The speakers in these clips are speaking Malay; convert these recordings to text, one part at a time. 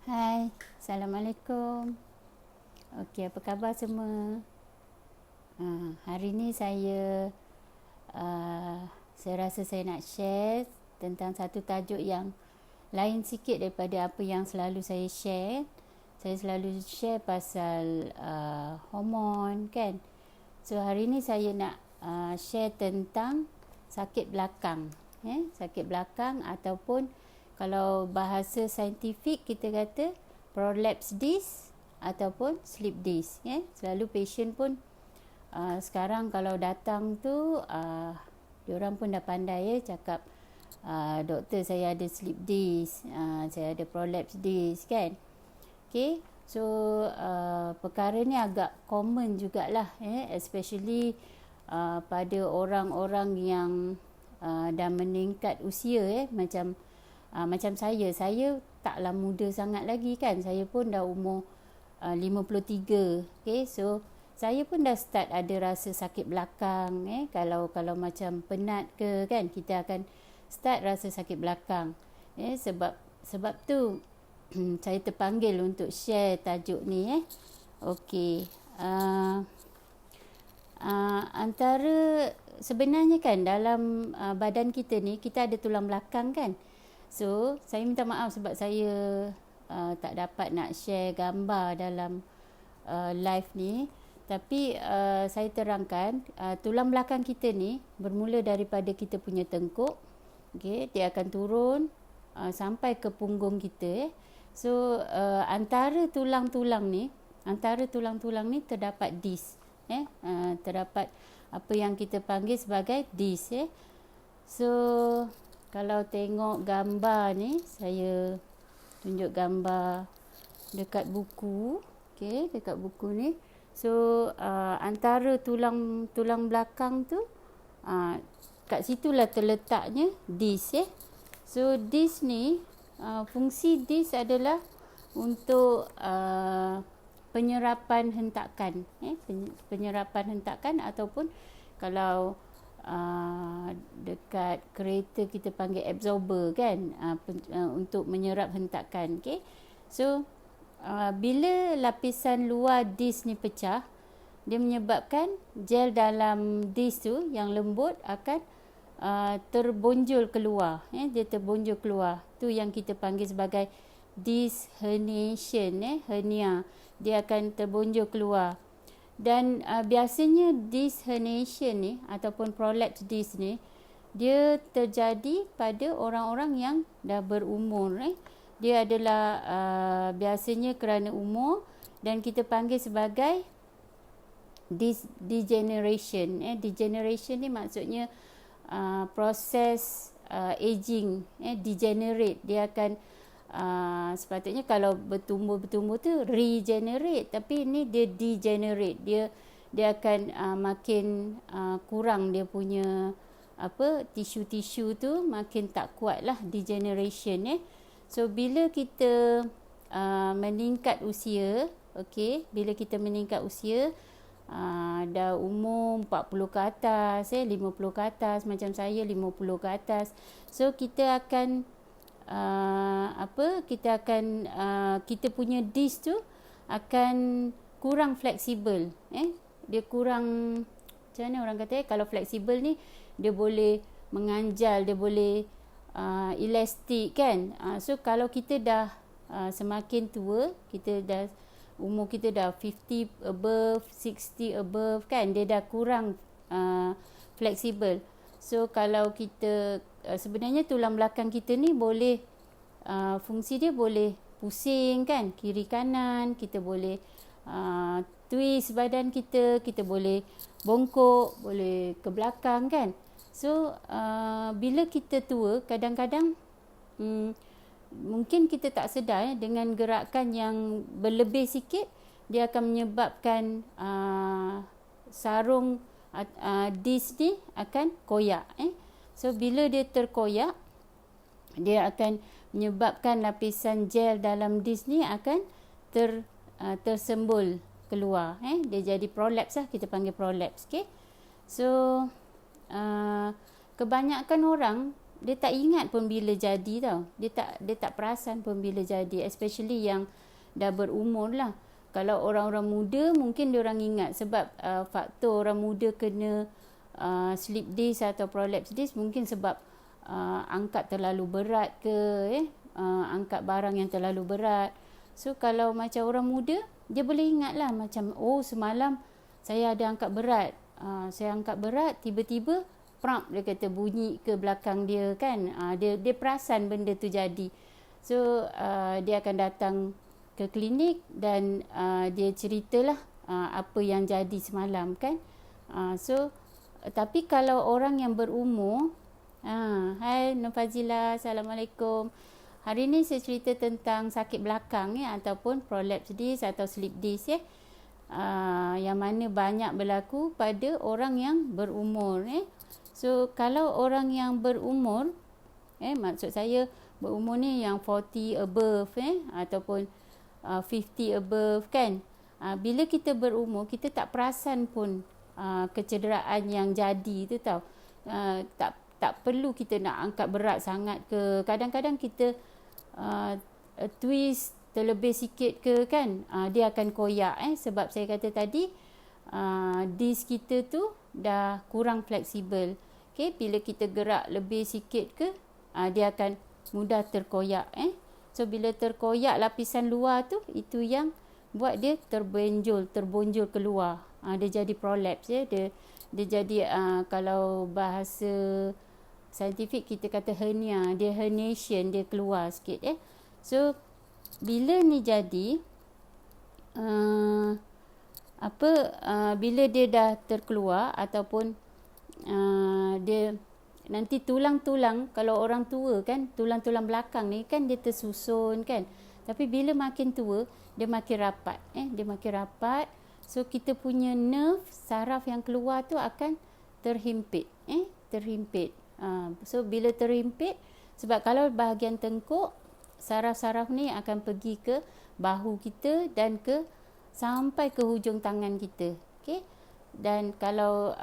Hai, Assalamualaikum. Okey, apa khabar semua? Hari ni saya rasa saya nak share tentang satu tajuk yang lain sikit daripada apa yang selalu saya share. Saya selalu share pasal hormon kan. So hari ni saya nak share tentang sakit belakang. Sakit belakang ataupun kalau bahasa saintifik kita kata prolapse disc ataupun slip disc. Selalu patient pun sekarang kalau datang tu diorang pun dah pandai cakap doktor saya ada slip disc, saya ada prolapse disc kan. Okay, so perkara ni agak common jugalah, especially pada orang-orang yang dah meningkat usia, macam saya taklah muda sangat lagi kan. Saya pun dah umur 53. Okay, so saya pun dah start ada rasa sakit belakang. Kalau macam penat ke kan, kita akan start rasa sakit belakang. Sebab tu saya terpanggil untuk share tajuk ni. Okey. Antara sebenarnya kan dalam badan kita ni kita ada tulang belakang kan. So saya minta maaf sebab saya tak dapat nak share gambar dalam live ni. Tapi saya terangkan tulang belakang kita ni bermula daripada kita punya tengkuk. Okay, dia akan turun sampai ke punggung kita. So antara tulang-tulang ni terdapat disc. Terdapat apa yang kita panggil sebagai disc. So kalau tengok gambar ni, saya tunjuk gambar dekat buku. Okay, dekat buku ni. So antara tulang belakang tu kat situlah terletaknya disc. So disc ni fungsi disc adalah untuk penyerapan hentakan, penyerapan hentakan ataupun kalau dekat kereta kita panggil absorber kan, untuk menyerap hentakan. Okay, so bila lapisan luar disc ni pecah, dia menyebabkan gel dalam disc tu yang lembut akan terbonjol keluar. Dia terbonjol keluar. Tu yang kita panggil sebagai disc herniation. Hernia. Dia akan terbonjol keluar. Dan biasanya disc herniation ni ataupun prolapse disc ni, dia terjadi pada orang-orang yang dah berumur. Dia adalah biasanya kerana umur dan kita panggil sebagai degeneration. Degeneration ni maksudnya proses aging, degenerate. Dia akan sepatutnya kalau bertumbuh tu regenerate, tapi ini dia degenerate. Dia akan makin kurang dia punya tisu-tisu tu makin tak kuat lah, degeneration. So bila kita meningkat usia, bila kita meningkat usia dah umur 40 ke atas, 50 ke atas, macam saya 50 ke atas. So kita akan kita punya disc tu akan kurang fleksibel. Dia kurang, macam mana orang kata, kalau fleksibel ni dia boleh menganjal, dia boleh elastik kan. So kalau kita dah semakin tua, umur kita dah 50 above, 60 above kan, dia dah kurang fleksibel. So kalau kita sebenarnya tulang belakang kita ni boleh fungsi dia boleh pusing kan, kiri kanan, kita boleh twist badan kita boleh bongkok, boleh ke belakang kan. So bila kita tua, kadang-kadang mungkin kita tak sedar dengan gerakan yang berlebih sikit, dia akan menyebabkan sarung disc ni akan koyak. So bila dia terkoyak, dia akan menyebabkan lapisan gel dalam disc ni akan tersembul keluar. Dia jadi prolapse lah, kita panggil prolapse. Okay? So kebanyakan orang dia tak ingat pun bila jadi tau. Dia tak perasan pun bila jadi, especially yang dah berumur lah. Kalau orang-orang muda mungkin dia orang ingat, sebab faktor orang muda kena slip disc atau prolapse disc mungkin sebab angkat terlalu berat ke, angkat barang yang terlalu berat. So kalau macam orang muda, dia boleh ingat lah macam, semalam saya ada angkat berat. Saya angkat berat, tiba-tiba pram, dia kata bunyi ke belakang dia kan. Dia perasan benda tu jadi. So dia akan datang ke klinik dan dia ceritalah apa yang jadi semalam kan. So tapi kalau orang yang berumur, hai Nur Fazila, Assalamualaikum. Hari ni saya cerita tentang sakit belakang ataupun prolapse disc atau slip disc yang mana banyak berlaku pada orang yang berumur. So kalau orang yang berumur, maksud saya berumur ni yang 40 above ataupun 50 above kan. Bila kita berumur, kita tak perasan pun kecederaan yang jadi tu tau. Tak perlu kita nak angkat berat sangat ke. Kadang-kadang kita twist terlebih sikit ke kan, dia akan koyak sebab saya kata tadi disc kita tu dah kurang fleksibel. Okay, bila kita gerak lebih sikit ke, dia akan mudah terkoyak. So bila terkoyak lapisan luar tu, itu yang buat dia terbonjol keluar. Dia jadi prolapse dia jadi kalau bahasa saintifik kita kata hernia, dia herniation, dia keluar sikit. So bila ni jadi bila dia dah terkeluar ataupun dia nanti tulang-tulang, kalau orang tua kan, tulang-tulang belakang ni kan dia tersusun kan, tapi bila makin tua dia makin rapat. Dia makin rapat. So kita punya nerve, saraf yang keluar tu akan terhimpit. So bila terhimpit, sebab kalau bahagian tengkuk, saraf-saraf ni akan pergi ke bahu kita dan sampai ke hujung tangan kita. Okay? Dan kalau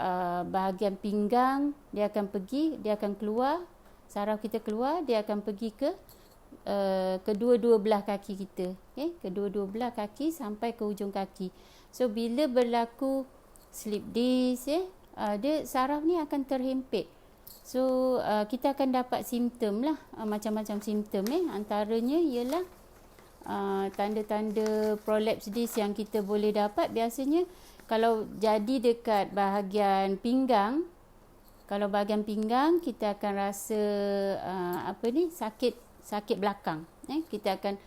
bahagian pinggang, dia akan keluar, saraf kita keluar, dia akan pergi ke kedua-dua belah kaki kita. Okay? Kedua-dua belah kaki sampai ke hujung kaki. So bila berlaku slip disc, dia saraf ni akan terhimpit. So kita akan dapat simptom lah, macam-macam simptom. Antaranya ialah tanda-tanda prolapse disc yang kita boleh dapat. Biasanya kalau jadi dekat bahagian pinggang, kalau bahagian pinggang kita akan rasa sakit belakang. Kita akan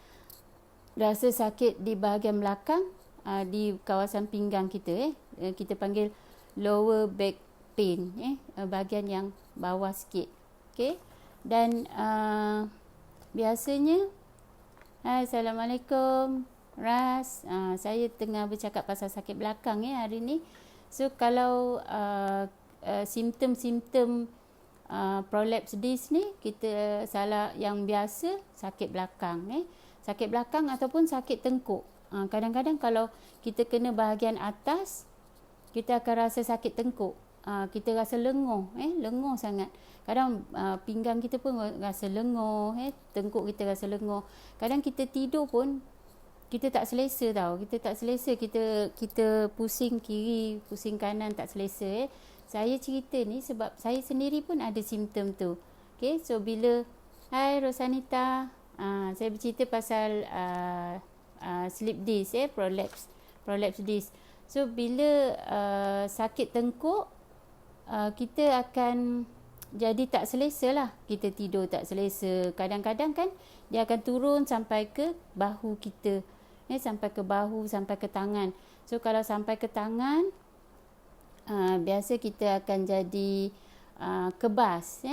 rasa sakit di bahagian belakang, di kawasan pinggang kita. Kita panggil lower back pain, bahagian yang bawah sikit. Okay? Dan biasanya, Assalamualaikum Ras, saya tengah bercakap pasal sakit belakang hari ni. So kalau simptom-simptom prolapse disc ni, kita salah yang biasa sakit belakang. Sakit belakang ataupun sakit tengkuk. Kadang-kadang kalau kita kena bahagian atas, kita akan rasa sakit tengkuk. Kita rasa lenguh, lenguh sangat. Kadang pinggang kita pun rasa lenguh, tengkuk kita rasa lenguh. Kadang kita tidur pun kita tak selesa tau. Kita pusing kiri, pusing kanan, tak selesa. Saya cerita ni sebab saya sendiri pun ada simptom tu. Okay, so bila hai Rosanita, saya bercerita pasal slip disc, prolapse disc. So bila sakit tengkuk, kita akan jadi tak selesa lah. Kita tidur tak selesa. Kadang-kadang kan dia akan turun sampai ke bahu kita, sampai ke bahu, sampai ke tangan. So kalau sampai ke tangan, biasa kita akan jadi kebas.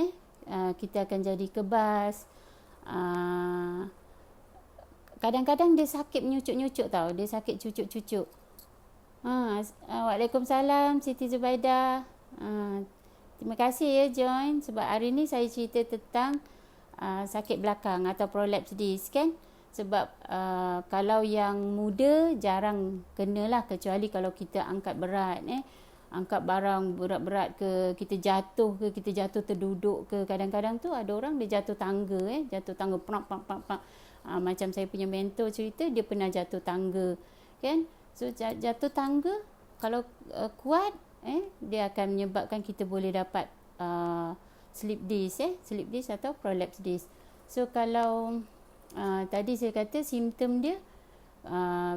Kita akan jadi kebas. Kadang-kadang dia sakit menyucuk-nyucuk tau. Dia sakit cucuk-cucuk. Waalaikumsalam Siti Zubaidah. Terima kasih ya join, sebab hari ni saya cerita tentang sakit belakang atau prolapse disc kan. Sebab kalau yang muda jarang kenalah, kecuali kalau kita angkat berat. angkat barang berat-berat ke, kita jatuh ke, kita jatuh terduduk ke. Kadang-kadang tu ada orang dia jatuh tangga, jatuh tangga prak. Macam saya punya mentor cerita, dia pernah jatuh tangga, kan. So jatuh tangga kalau kuat, dia akan menyebabkan kita boleh dapat slip disc, slip disc atau prolapse disc. So kalau tadi saya kata simptom dia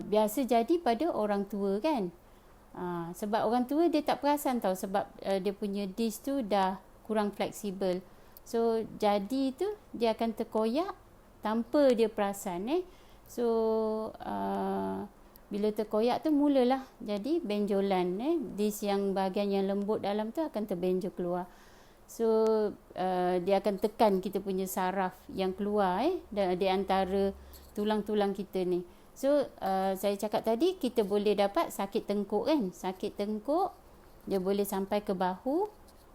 biasa jadi pada orang tua, kan. Sebab orang tua dia tak perasan tau, sebab dia punya disc tu dah kurang fleksibel. So jadi tu dia akan terkoyak tanpa dia perasan. So bila terkoyak tu mulalah jadi benjolan. Disc yang bahagian yang lembut dalam tu akan terbenjol keluar. So dia akan tekan kita punya saraf yang keluar di antara tulang-tulang kita ni. So saya cakap tadi kita boleh dapat sakit tengkuk, kan. Sakit tengkuk dia boleh sampai ke bahu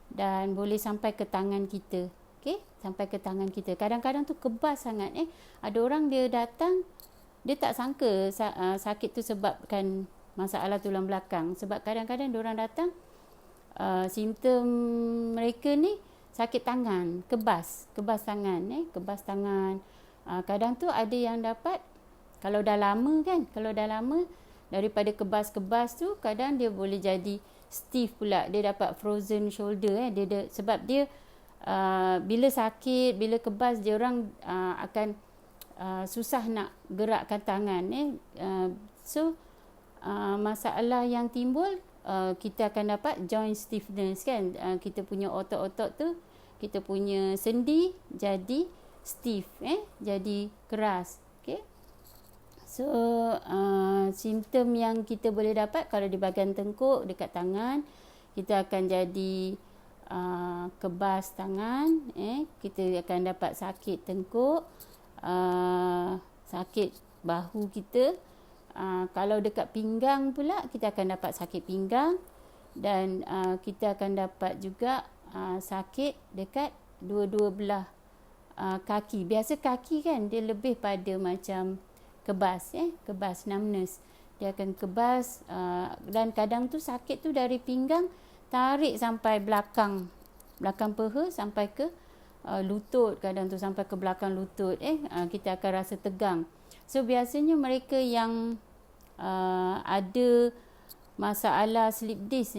dan boleh sampai ke tangan kita. Okey, sampai ke tangan kita. Kadang-kadang tu kebas sangat. Ada orang dia datang, dia tak sangka sakit tu sebabkan masalah tulang belakang. Sebab kadang-kadang dia orang datang simptom mereka ni sakit tangan, kebas tangan, kebas tangan. Kadang tu ada yang dapat, kalau dah lama, kan, kalau dah lama daripada kebas-kebas tu, kadang dia boleh jadi stiff pula. Dia dapat frozen shoulder, sebab dia bila sakit, bila kebas, dia orang akan susah nak gerakkan tangan. So masalah yang timbul, kita akan dapat joint stiffness, kan. Kita punya otot-otot tu, kita punya sendi jadi stiff, jadi keras. Okay. So simptom yang kita boleh dapat kalau di bahagian tengkuk dekat tangan, kita akan jadi kebas tangan, kita akan dapat sakit tengkuk, sakit bahu kita. Kalau dekat pinggang pula, kita akan dapat sakit pinggang, dan kita akan dapat juga sakit dekat dua-dua belah kaki. Biasa kaki, kan, dia lebih pada macam kebas, kebas, numbness. Dia akan kebas, dan kadang tu sakit tu dari pinggang tarik sampai belakang peha sampai ke lutut. Kadang tu sampai ke belakang lutut, kita akan rasa tegang. So biasanya mereka yang ada masalah slip disc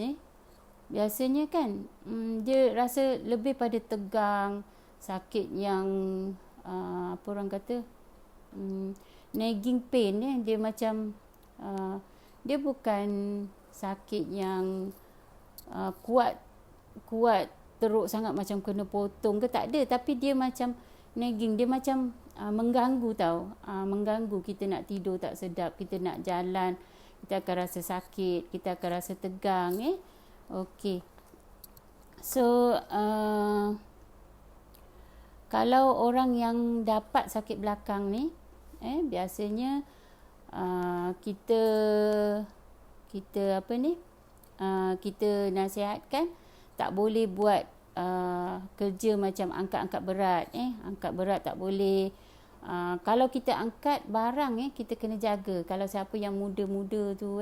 biasanya, kan, dia rasa lebih pada tegang, sakit yang apa orang kata, nagging pain, dia macam dia bukan sakit yang kuat teruk sangat macam kena potong ke, tak ada, tapi dia macam nagging, dia macam mengganggu tau, mengganggu. Kita nak tidur tak sedap, kita nak jalan kita akan rasa sakit, kita akan rasa tegang. Okey, so kalau orang yang dapat sakit belakang ni, biasanya kita apa ni, kita nasihatkan tak boleh buat kerja macam angkat-angkat berat. Angkat berat tak boleh. Kalau kita angkat barang, kita kena jaga. Kalau siapa yang muda-muda tu,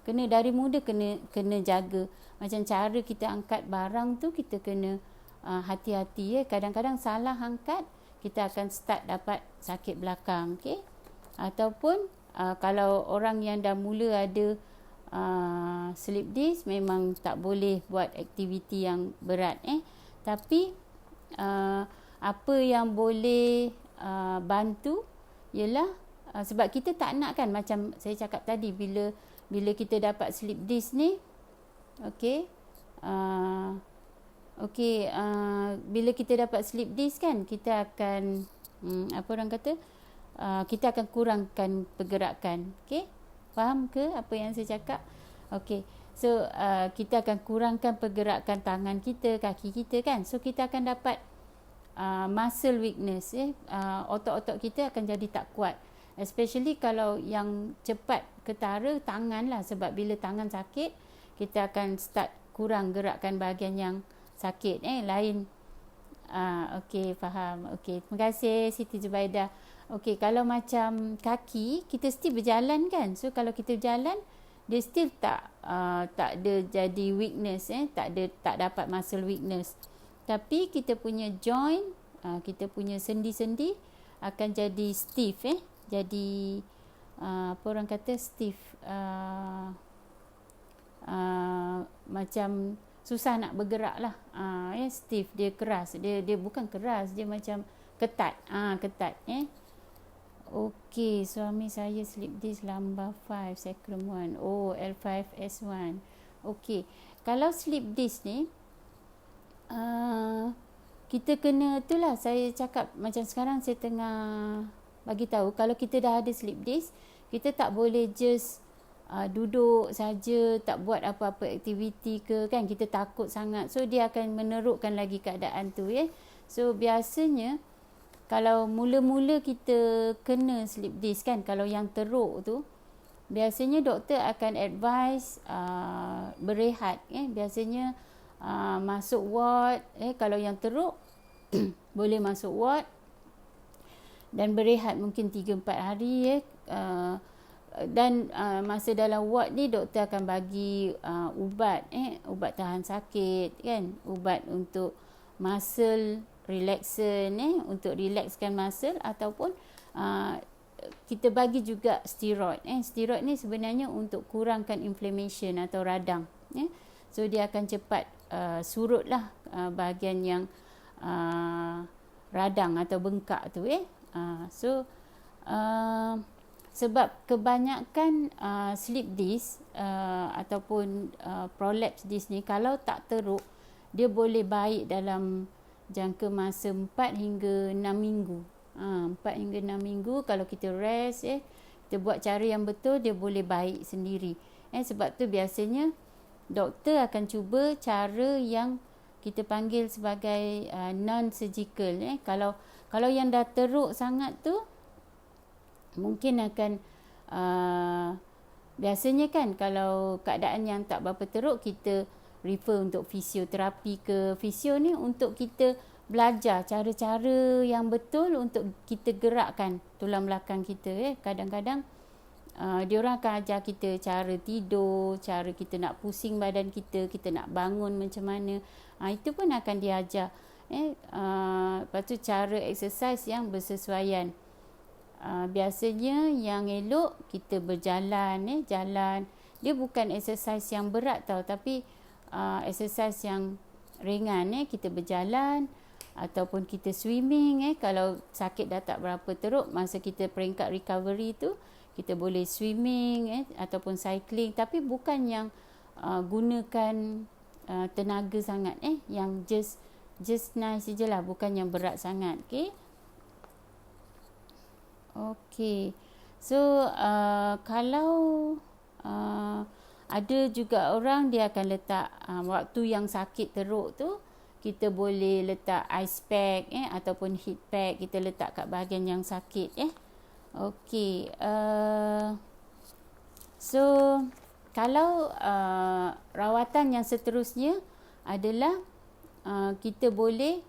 kena dari muda kena jaga. Macam cara kita angkat barang tu, kita kena hati-hati. Kadang-kadang salah angkat, kita akan start dapat sakit belakang. Okay? Ataupun kalau orang yang dah mula ada slip disc, memang tak boleh buat aktiviti yang berat. Tapi apa yang boleh bantu ialah sebab kita tak nak, kan, macam saya cakap tadi, bila kita dapat slip disc ni, bila kita dapat slip disc, kan, kita akan apa orang kata, kita akan kurangkan pergerakan. Okey, faham ke apa yang saya cakap? Okey, so kita akan kurangkan pergerakan tangan kita, kaki kita, kan. So kita akan dapat muscle weakness. Otot-otot kita akan jadi tak kuat, especially kalau yang cepat ketara tangan lah. Sebab bila tangan sakit, kita akan start kurang gerakkan bahagian yang sakit. Lain. Okey, faham. Okey, terima kasih Siti Zubaidah. Okey, kalau macam kaki, kita mesti berjalan, kan. So kalau kita berjalan, dia still tak ada jadi weakness, tak dapat muscle weakness. Tapi kita punya joint, kita punya sendi-sendi akan jadi stiff, jadi apa orang kata stiff, macam susah nak bergerak lah, stiff, dia keras, dia bukan keras, dia macam ketat, ketat. Okey, suami saya slip disc lumbar 5 sacrum 1. L5S1. Okey, kalau slip disc ni kita kena, itulah saya cakap macam sekarang saya tengah bagi tahu, kalau kita dah ada slip disc, kita tak boleh just duduk saja, tak buat apa-apa aktiviti ke, kan, kita takut sangat, so dia akan menerukkan lagi keadaan tu, So biasanya kalau mula-mula kita kena slip disc, kan, kalau yang teruk tu, biasanya doktor akan advise berehat, biasanya masuk ward, kalau yang teruk boleh masuk ward dan berehat mungkin 3-4 hari, dan masa dalam ward ni doktor akan bagi ubat, ubat tahan sakit, kan, ubat untuk muscle relaxant, untuk relaxkan muscle, ataupun kita bagi juga steroid. Steroid ni sebenarnya untuk kurangkan inflammation atau radang, so dia akan cepat surutlah bahagian yang radang atau bengkak tu, so sebab kebanyakan slip disc ataupun prolapse disc ni, kalau tak teruk, dia boleh baik dalam jangka masa 4 hingga 6 minggu. 4 hingga 6 minggu kalau kita rest, kita buat cara yang betul, dia boleh baik sendiri. Sebab tu biasanya doktor akan cuba cara yang kita panggil sebagai non-surgical. Kalau yang dah teruk sangat tu, mungkin akan biasanya, kan, kalau keadaan yang tak berapa teruk, kita refer untuk fisioterapi ke. Fisio ni untuk kita belajar cara-cara yang betul untuk kita gerakkan tulang belakang kita. Kadang-kadang diorang akan ajar kita cara tidur, cara kita nak pusing badan kita, kita nak bangun macam mana, itu pun akan diajar. Lepas tu cara exercise yang bersesuaian. Biasanya yang elok kita berjalan, jalan. Dia bukan exercise yang berat tau, tapi exercise yang ringan, kita berjalan ataupun kita swimming. Kalau sakit dah tak berapa teruk, masa kita peringkat recovery tu, kita boleh swimming, ataupun cycling, tapi bukan yang gunakan tenaga sangat, yang just nice je lah, bukan yang berat sangat. Okey, so kalau ada juga orang dia akan letak waktu yang sakit teruk tu, kita boleh letak ice pack, ataupun heat pack, kita letak kat bahagian yang sakit. Okey, so kalau rawatan yang seterusnya adalah kita boleh,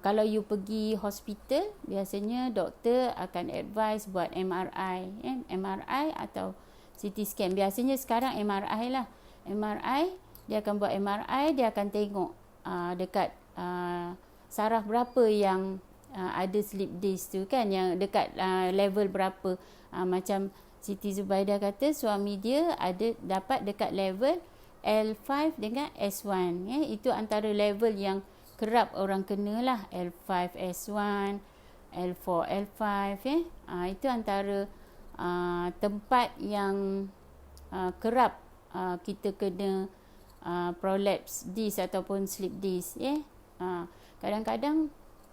kalau you pergi hospital, biasanya doktor akan advise buat MRI, MRI atau CT scan. Biasanya sekarang MRI lah. MRI, dia akan buat MRI, dia akan tengok dekat saraf berapa yang ada slip disc tu, kan, yang dekat level berapa. Macam Siti Zubaidah kata suami dia dapat dekat level L5 dengan S1. Itu antara level yang kerap orang kena lah, L5 S1, L4 L5. Itu antara tempat yang kerap kita kena prolapse disc ataupun slip disc. Kadang-kadang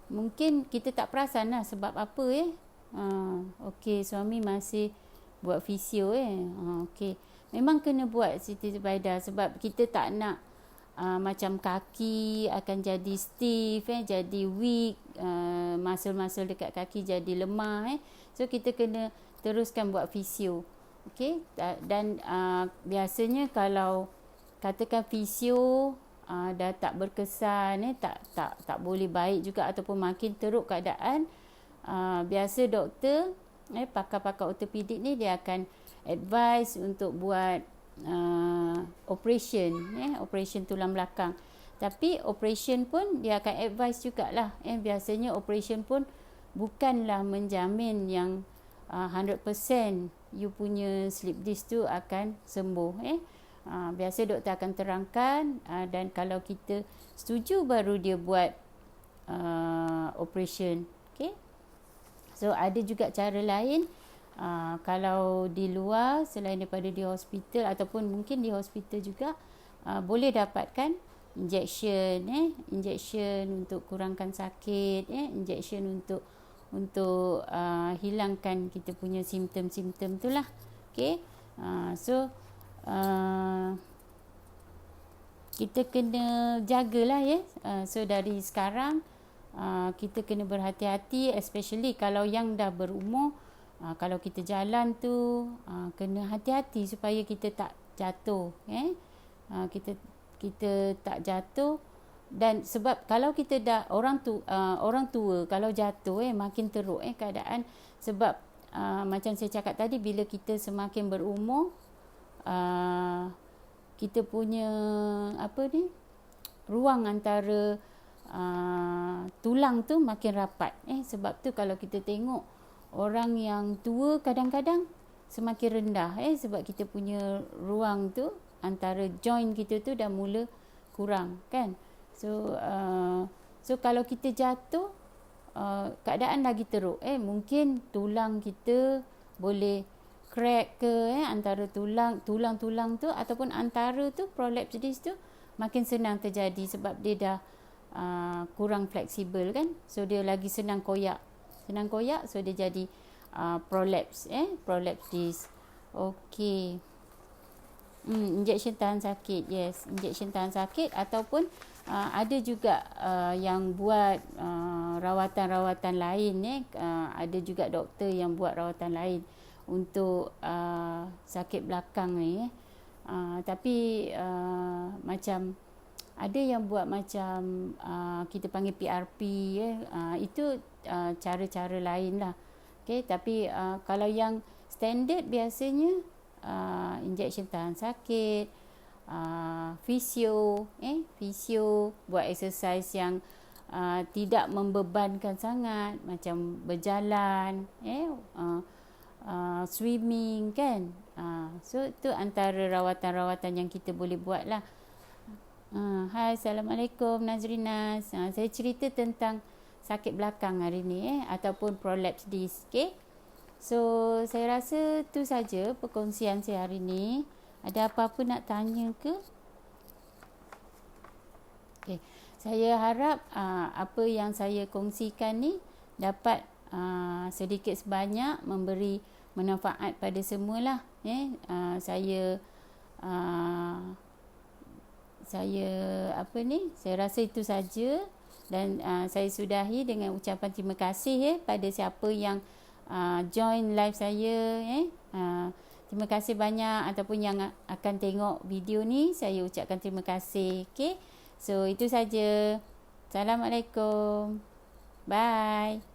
mungkin kita tak perasan lah sebab apa. Okey, suami masih buat fisio. Okey, memang kena buat Siti Zubaidah, sebab kita tak nak macam kaki akan jadi stiff, jadi weak, muscle-muscle dekat kaki jadi lemah. So kita kena teruskan buat fisio. Okey, dan biasanya kalau katakan fisio dah tak berkesan, tak boleh baik juga, ataupun makin teruk keadaan, biasa doktor, pakar-pakar ortopedik ni dia akan advice untuk buat operation tulang belakang. Tapi operation pun dia akan advice jugalah. Biasanya operation pun bukanlah menjamin yang 100% you punya slip disc tu akan sembuh. Biasa doktor akan terangkan, dan kalau kita setuju baru dia buat operation. Okay. So ada juga cara lain. Kalau di luar selain daripada di hospital ataupun mungkin di hospital juga, boleh dapatkan injection untuk kurangkan sakit, injection untuk hilangkan kita punya simptom-simptom tu lah. Okay. So kita kena jagalah so dari sekarang kita kena berhati-hati, especially kalau yang dah berumur. Kalau kita jalan tu kena hati-hati supaya kita tak jatuh. Kita tak jatuh. Dan sebab kalau kita dah orang tua kalau jatuh makin teruk keadaan. Sebab macam saya cakap tadi, bila kita semakin berumur, kita punya ruang antara tulang tu makin rapat. Sebab tu kalau kita tengok orang yang tua kadang-kadang semakin rendah, sebab kita punya ruang tu antara joint kita tu dah mula kurang kan. So kalau kita jatuh, keadaan lagi teruk. Mungkin tulang kita boleh crack ke, antara tulang-tulang tu, ataupun antara tu prolapse disc tu makin senang terjadi sebab dia dah kurang fleksibel kan. So dia lagi senang koyak, so dia jadi prolapse disc. Okey. Injection tahan sakit. Yes, injection tahan sakit. Ataupun ada juga yang buat rawatan-rawatan lain. Ada juga doktor yang buat rawatan lain untuk sakit belakang ni. Tapi macam ada yang buat macam kita panggil PRP. Itu cara-cara lain lah. Okay, tapi kalau yang standard biasanya injection tahan sakit, fisio buat exercise yang tidak membebankan sangat, macam berjalan, swimming kan. So itu antara rawatan-rawatan yang kita boleh buat lah. Hai, Assalamualaikum Nazrina. Saya cerita tentang sakit belakang hari ni ataupun prolapse disc. Okay. So saya rasa tu saja perkongsian saya hari ni. Ada apa-apa nak tanya ke? Okay. Saya harap apa yang saya kongsikan ni dapat sedikit sebanyak memberi manfaat pada semualah. Saya rasa itu saja. Dan saya sudahi dengan ucapan terima kasih pada siapa yang join live saya. Terima kasih banyak, ataupun yang akan tengok video ni, saya ucapkan terima kasih. Okay. So itu saja. Assalamualaikum. Bye.